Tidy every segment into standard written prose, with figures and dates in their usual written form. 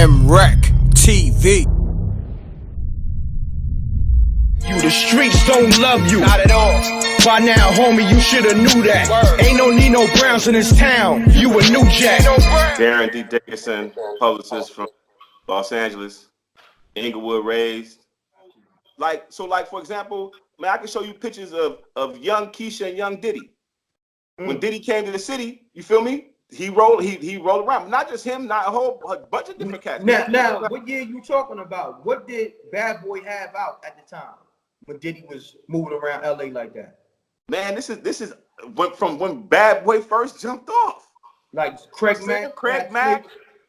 MRecktv. The streets don't love you. Not at all. By now, homie, you shoulda knew that. Word. Ain't no Nino Browns in this town. You a new jack. Darren Dickerson, publicist from Los Angeles, Inglewood raised. Like, for example, man, I can show you pictures of young Keisha and young Diddy. When Diddy came to the city, you feel me? He rolled around. Not just him, not a bunch of different cats. Now, what year you talking about? What did Bad Boy have out at the time when Diddy was moving around LA like that? Man, this is from when Bad Boy first jumped off. Like Craig Mack.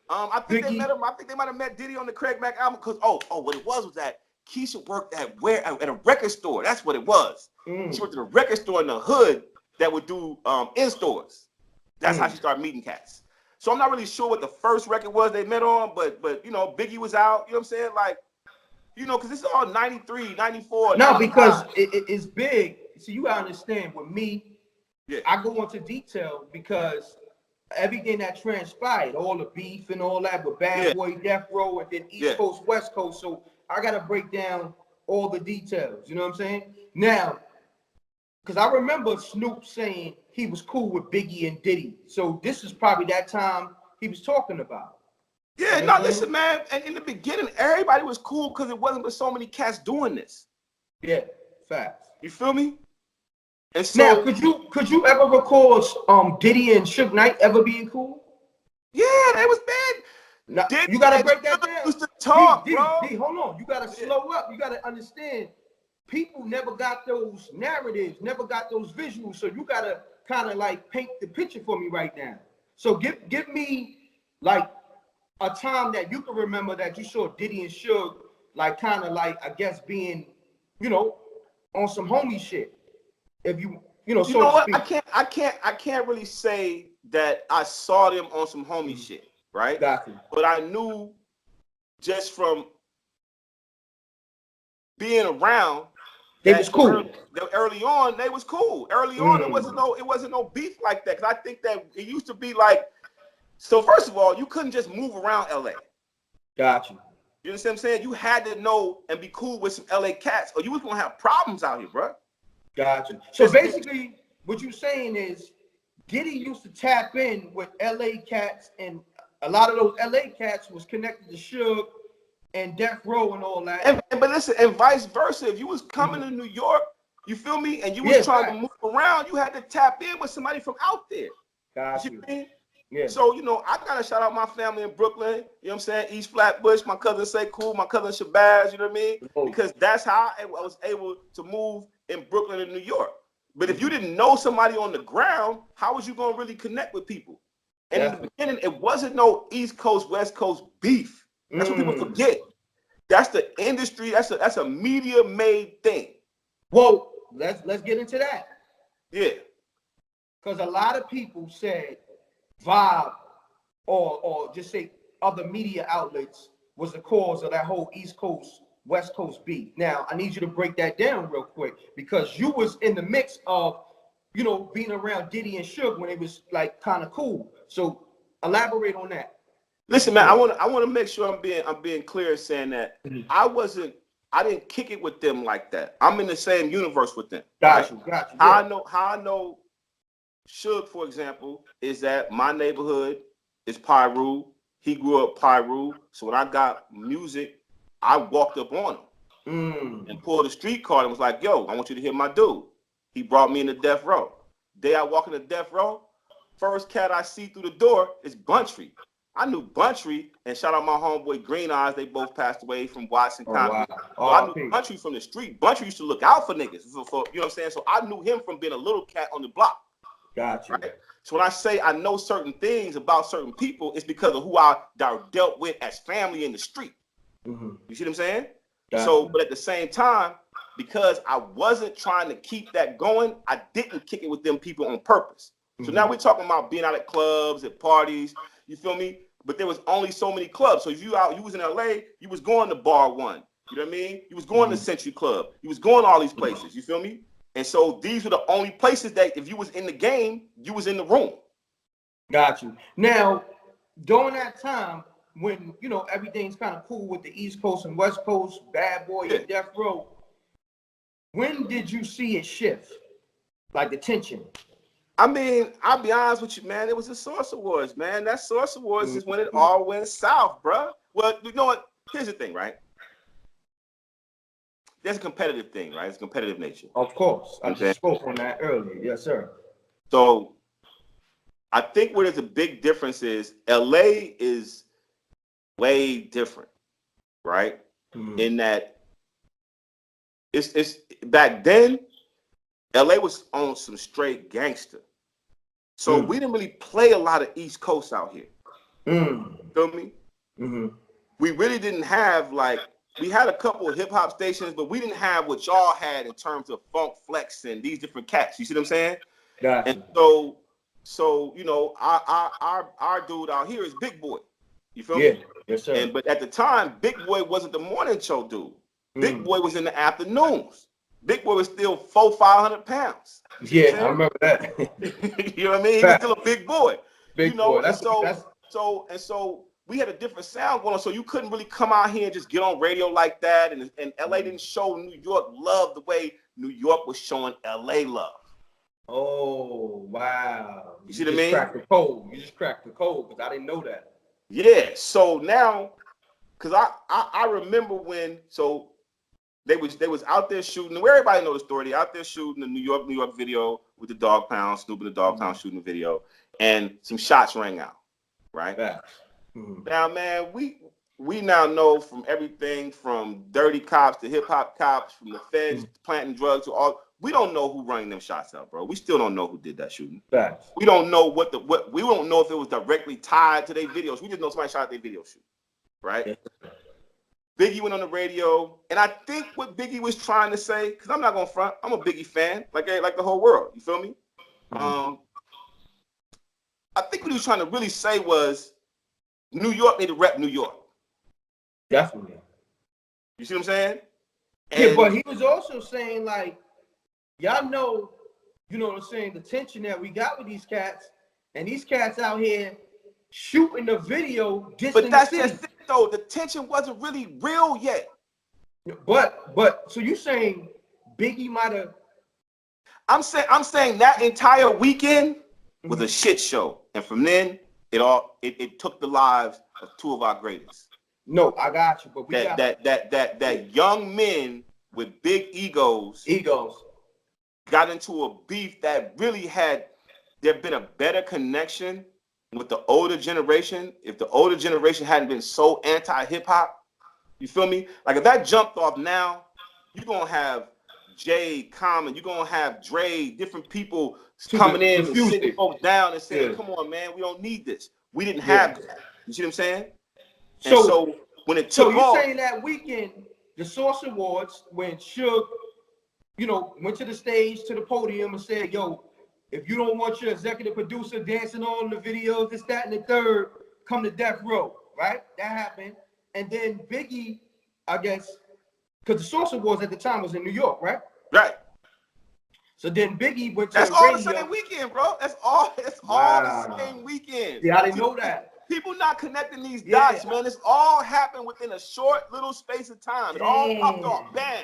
I think they met him. I think they might have met Diddy on the Craig Mack album because what it was that Keisha worked at a record store. That's what it was. She worked at a record store in the hood that would do in stores. That's how she started meeting cats. So I'm not really sure what the first record was they met on, but you know, Biggie was out. You know what I'm saying? Like, you know, because this is all 93, 94. No, 95. because it's big. So you gotta understand with me, yeah. I go into detail because everything that transpired, all the beef and all that with Bad Boy, Death Row, and then East Coast, West Coast. So I gotta break down all the details. You know what I'm saying? Now, because I remember Snoop saying he was cool with Biggie and Diddy. So this is probably that time he was talking about. Yeah, no, listen, man. And in the beginning, everybody was cool because it wasn't with so many cats doing this. Yeah, facts. You feel me? And so, now, could you ever recall Diddy and Suge Knight ever being cool? Yeah, they was bad. Now, you gotta break that down. Used to talk, bro. Hold on, you gotta slow up. You gotta understand. People never got those narratives, never got those visuals. So you gotta kind of like paint the picture for me right now. So give me like a time that you can remember that you saw Diddy and Suge like kind of like I guess being, you know, on some homie shit. If you know, so you know what? speak. I can't really say that I saw them on some homie shit, right? Gotcha. But I knew just from being around. They was cool. Early on, they was cool. Early on, it wasn't no beef like that. Cause I think that it used to be like. So first of all, you couldn't just move around LA. Gotcha. You understand what I'm saying? You had to know and be cool with some LA cats, or you was gonna have problems out here, bro. Gotcha. So basically, what you're saying is Diddy used to tap in with LA cats, and a lot of those LA cats was connected to Suge and Death Row and all that. But listen, and vice versa. If you was coming to New York, you feel me, and you was trying to move around, you had to tap in with somebody from out there. Gotcha. You know? Yeah. So, you know, I gotta shout out my family in Brooklyn, you know what I'm saying? East Flatbush, my cousin Say Cool, my cousin Shabazz, you know what I mean? Because that's how I was able to move in Brooklyn and New York. But if you didn't know somebody on the ground, how was you gonna really connect with people? And in the beginning, it wasn't no East Coast, West Coast beef. That's what people forget. That's the industry, that's a media-made thing. Well, let's get into that. Yeah. Because a lot of people said Vibe or just say other media outlets was the cause of that whole East Coast, West Coast beef. Now, I need you to break that down real quick because you was in the mix of, you know, being around Diddy and Suge when it was like kind of cool. So elaborate on that. Listen, man, I want to make sure I'm being clear in saying that I didn't kick it with them like that. I'm in the same universe with them. Got you. How I know Suge, for example, is that my neighborhood is Pyru. He grew up Pyru. So when I got music, I walked up on him and pulled a street card and was like, yo, I want you to hear my dude. He brought me into Death Row. Day I walk into Death Row, first cat I see through the door is Buntry. I knew Buntry, and shout out my homeboy Green Eyes. They both passed away from Watson County. Wow. I knew Buntry from the street. Buntry used to look out for niggas. You know what I'm saying? So I knew him from being a little cat on the block. Gotcha. Right? So when I say I know certain things about certain people, it's because of who I dealt with as family in the street. You see what I'm saying? Gotcha. So, but at the same time, because I wasn't trying to keep that going, I didn't kick it with them people on purpose. So now we're talking about being out at clubs, at parties, you feel me? But there was only so many clubs. So if you was in LA, you was going to Bar One. You know what I mean? You was going to Century Club. You was going to all these places. You feel me? And so these were the only places that if you was in the game, you was in the room. Got you. Now, during that time, when you know everything's kind of cool with the East Coast and West Coast, Bad Boy and Death Row. When did you see it shift? Like the tension? I mean, I'll be honest with you, man. It was the Source Awards, man. That Source Awards is when it all went south, bro. Well, you know what? Here's the thing, right? There's a competitive thing, right? It's a competitive nature. Of course. I just spoke on that earlier. Yes, sir. So I think where there's a big difference is LA is way different, right? In that it's back then, LA was on some straight gangster. So we didn't really play a lot of East Coast out here. Feel me? We really didn't have like, we had a couple of hip hop stations, but we didn't have what y'all had in terms of Funk Flex and these different cats. You see what I'm saying? Gotcha. And so you know, our dude out here is Big Boy. You feel me? Yes, sir. But at the time, Big Boy wasn't the morning show dude. Big Boy was in the afternoons. Big Boy was still 400-500 pounds. Yeah, I remember that. You know what I mean? He was still a big boy. Big you know, boy. So we had a different sound going on. So you couldn't really come out here and just get on radio like that. And LA didn't show New York love the way New York was showing LA love. Oh, wow. You see what I mean? You just cracked the code because I didn't know that. Yeah. So now, because I remember when, so they was out there shooting, where everybody know the story. They out there shooting the New York video with the Dog Pound, Snoop and the Dog Pound shooting the video, and some shots rang out, right? Now, man, we now know from everything from dirty cops to hip hop cops, from the feds planting drugs to all. We don't know who running them shots out, bro. We still don't know who did that shooting. We don't know what we don't know if it was directly tied to their videos. We just know somebody shot their video shoot, right? Biggie went on the radio, and I think what Biggie was trying to say, because I'm not gonna front, I'm a Biggie fan, like the whole world. You feel me? I think what he was trying to really say was, New York need to rep New York. Definitely. You see what I'm saying? Yeah, but he was also saying like, y'all know, you know what I'm saying, the tension that we got with these cats, and these cats out here shooting the video. But that's just it, though. The tension wasn't really real yet. But so you saying Biggie might have? I'm saying that entire weekend was a shit show, and from then it took the lives of two of our greatest. No, I got you, but we that young men with big egos got into a beef that really had there been a better connection with the older generation. If the older generation hadn't been so anti-hip-hop, you feel me? Like if that jumped off now, you're gonna have Jay, Common, you're gonna have Dre, different people coming in and sitting folks down and saying, come on, man, we don't need this. We didn't have that. You see what I'm saying? So when it took off, you're saying that weekend, the Source Awards, when Suge, you know, went to the stage, to the podium and said, yo, if you don't want your executive producer dancing on the videos, this, that, and the third, come to Death Row, right? That happened. And then Biggie, I guess, because the Source Awards at the time was in New York, right? Right. So then Biggie went to That's the all radio. the same weekend, bro. That's all the same weekend. Yeah, I didn't know that. People not connecting these dots, man. It's all happened within a short little space of time. It all popped off. Bam.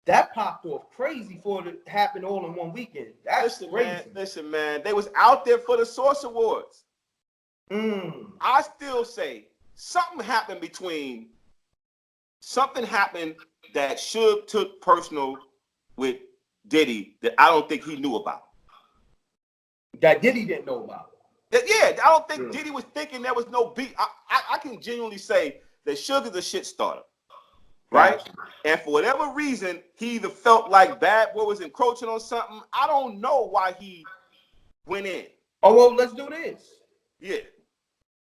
That popped off crazy for it to happen all in one weekend. That's crazy. Listen, man. They was out there for the Source Awards. I still say something happened that Suge took personal with Diddy that I don't think he knew about. That Diddy didn't know about. Yeah, I don't think Diddy was thinking there was no beat. I can genuinely say that Suge is a shit starter, right? And for whatever reason, he either felt like Bad Boy was encroaching on something. I don't know why he went in. Oh, well, let's do this. Yeah.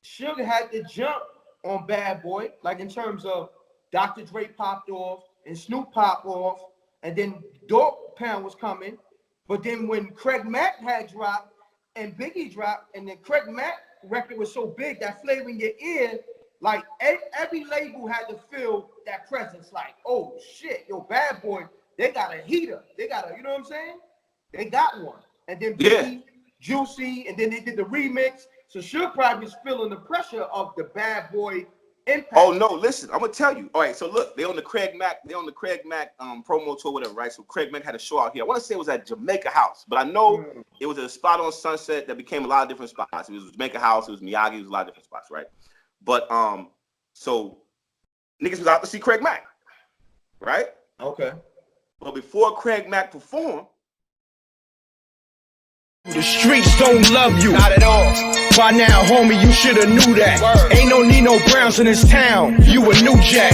Suge had to jump on Bad Boy, like in terms of Dr. Dre popped off and Snoop popped off, and then Dog Pound was coming. But then when Craig Mack had dropped and Biggie dropped, and then Craig Mack record was so big that Flavor in Your Ear, like every label had to feel that presence. Like, oh shit, yo, Bad Boy, they got a heater. They got a, you know what I'm saying? They got one. And then Biggie, Juicy, and then they did the remix. So Suge probably is feeling the pressure of the bad boy impact. Oh no, listen, I'm gonna tell you. All right, so look, they on the Craig Mack promo tour, whatever, right? So Craig Mack had a show out here. I want to say it was at Jamaica House, but I know it was a spot on Sunset that became a lot of different spots. It was Jamaica House, it was Miyagi, it was a lot of different spots, right? But so niggas was out to see Craig Mack, right? Okay. But before Craig Mack performed, The streets don't love you. Not at all. By now, homie, you shoulda knew that. Word. Ain't no Nino Browns in this town. You a new jack.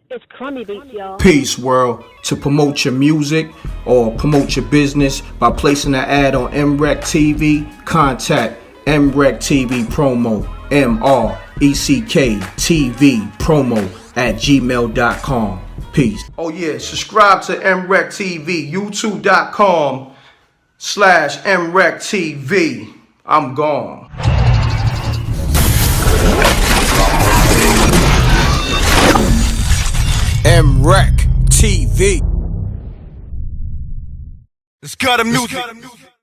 It's crummy beats, y'all. Peace, world. To promote your music or promote your business by placing an ad on MRecktv, contact MRecktv promo, MRecktv promo at gmail.com. Peace. Oh yeah, subscribe to MRecktv, youtube.com/MRecktv. I'm gone. MRecktv. Let's cut him music.